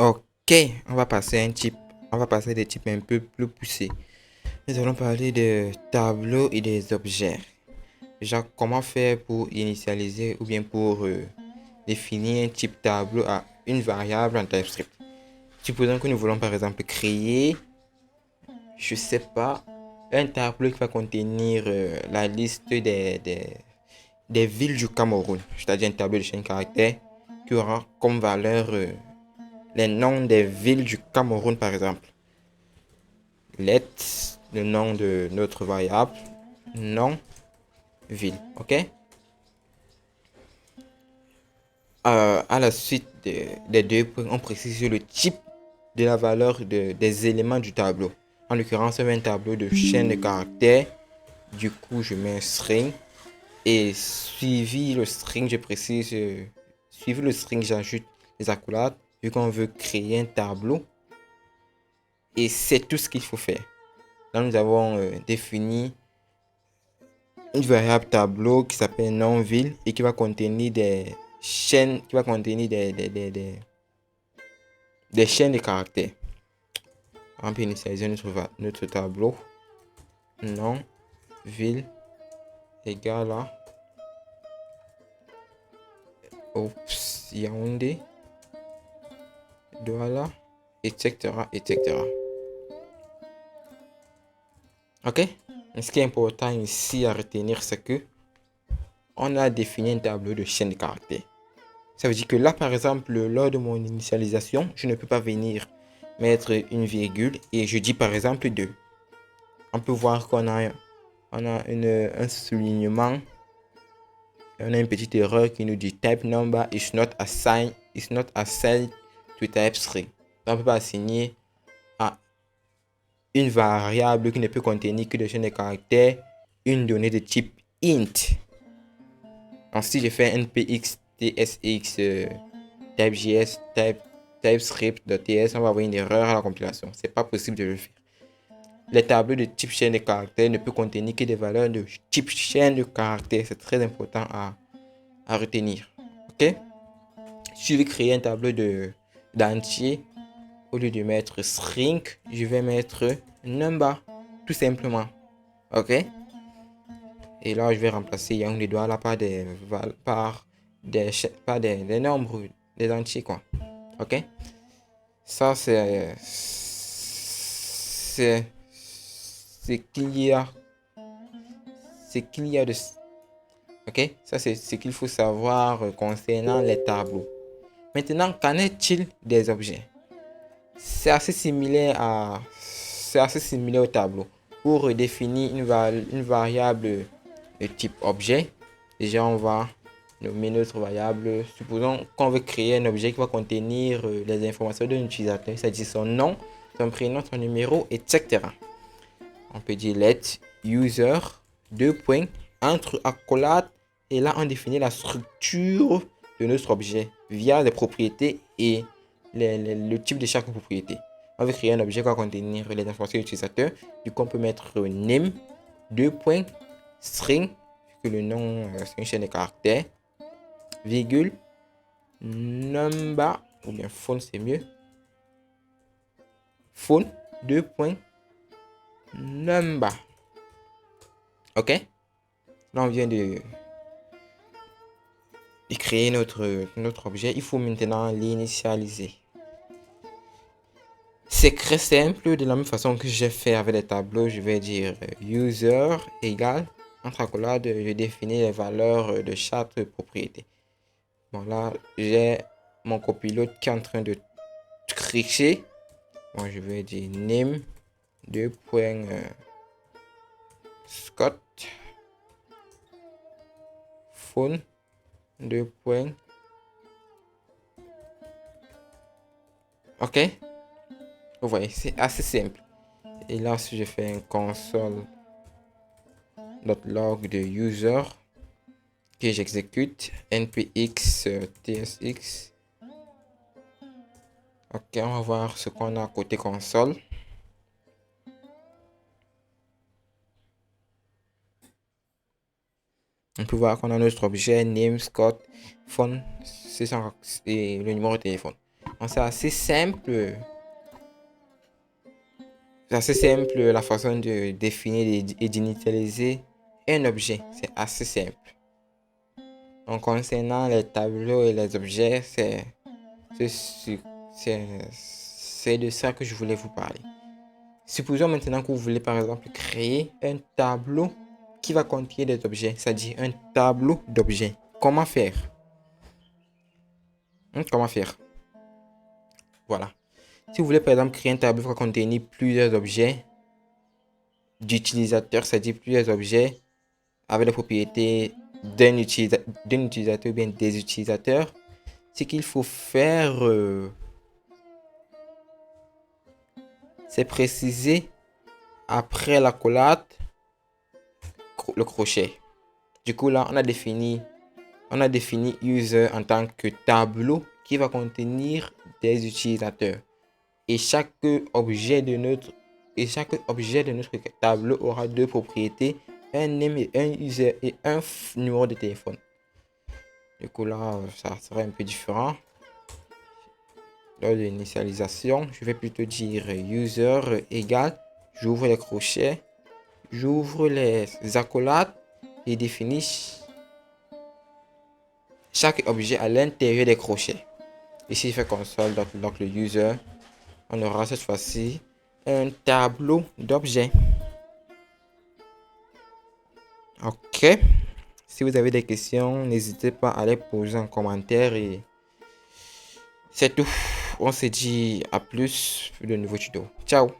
Ok, on va passer à un type, on va passer à des types un peu plus poussés. Nous allons parler de tableaux et des objets. Déjà, comment faire pour initialiser ou bien pour définir un type tableau à une variable en TypeScript. Supposons que nous voulons par exemple créer, je sais pas, un tableau qui va contenir la liste des villes du Cameroun. C'est-à-dire un tableau de chaîne caractère qui aura comme valeur les noms des villes du Cameroun par exemple. Let, le nom de notre variable, nom, ville. OK? À la suite des deux points, on précise le type de la valeur des éléments du tableau. En l'occurrence, c'est un tableau de chaîne de caractères. Du coup, je mets un string. Et suivi le string, je précise, suivi le string, j'ajoute les accolades, vu qu'on veut créer un tableau. Et c'est tout ce qu'il faut faire. Là, nous avons défini une variable tableau qui s'appelle non-ville et qui va contenir des chaînes, qui va contenir des chaînes de caractères. On peut initialiser notre tableau. Non-ville égale à Yaoundé, Douala, etc., etc. Ok? Et ce qui est important ici à retenir, c'est que on a défini un tableau de chaîne de caractères. Ça veut dire que là, par exemple, lors de mon initialisation, je ne peux pas venir mettre une virgule et je dis par exemple 2. On peut voir qu'on a un soulignement, on a une petite erreur qui nous dit type number is not assigned to type string. On ne peut pas assigner à une variable qui ne peut contenir que des chaînes de caractères une donnée de type int. Donc si je fais npx tsx typejs typescript.ts, on va avoir une erreur à la compilation. C'est pas possible de le faire. Les tableaux de type chaîne de caractères ne peuvent contenir que des valeurs de type chaîne de caractères. C'est très important à retenir. Ok? Si je veux créer un tableau d'entier, au lieu de mettre string, je vais mettre number. Tout simplement. Ok? Et là, je vais remplacer Yang doigts là par des nombres, des entiers, quoi. Ok? Ça, c'est qu'il y a, c'est qu'il y a de, ok? Ça, c'est ce qu'il faut savoir concernant les tableaux. Maintenant, qu'en est-il des objets? C'est assez similaire au tableau. Pour définir une variable de type objet, déjà on va nommer notre variable. Supposons qu'on veut créer un objet qui va contenir les informations d'un utilisateur, c'est-à-dire son nom, son prénom, son numéro, etc. On peut dire let user, deux points, entre accolades, et là on définit la structure de notre objet via les propriétés et le type de chaque propriété. On veut créer un objet qui va contenir les informations de l'utilisateur. Du coup, on peut mettre name, deux points, string, que le nom c'est une chaîne de caractères, virgule, number, ou bien phone c'est mieux. Phone, deux points, number. Ok? Là, on vient de créer notre objet. Il faut maintenant l'initialiser. C'est très simple. De la même façon que j'ai fait avec les tableaux, je vais dire user égale, entre accolades, je définis les valeurs de chaque propriété. Bon, là, j'ai mon copilote qui est en train de tricher. Bon, je vais dire name, deux points, Scott, phone, deux points. Ok? Vous voyez, c'est assez simple. Et là, si je fais un console.log de user que j'exécute, npx tsx. Ok, on va voir ce qu'on a côté console. On peut voir qu'on a notre objet name, Scott, phone, et le numéro de téléphone. C'est assez simple. C'est assez simple la façon de définir et d'initialiser un objet. C'est assez simple. Donc, concernant les tableaux et les objets, c'est de ça que je voulais vous parler. Supposons maintenant que vous voulez par exemple créer un tableau qui va contenir des objets, c'est-à-dire un tableau d'objets. Comment faire? Comment faire? Voilà. Si vous voulez par exemple créer un tableau qui va contenir plusieurs objets d'utilisateurs, c'est-à-dire plusieurs objets avec les propriétés d'un utilisateur ou bien des utilisateurs, ce qu'il faut faire, c'est préciser après l'accolade le crochet. Du coup, là, on a défini user en tant que tableau qui va contenir des utilisateurs. Et chaque objet de notre tableau aura deux propriétés, un name et un user et un numéro de téléphone. Du coup, là, ça sera un peu différent. Lors de l'initialisation, je vais plutôt dire user égale, j'ouvre les crochets, j'ouvre les accolades et définis chaque objet à l'intérieur des crochets. Ici, je fais console, donc le user, on aura cette fois-ci un tableau d'objets. Ok. Si vous avez des questions, n'hésitez pas à les poser en commentaire et c'est tout. On se dit à plus pour de nouveaux tutos. Ciao.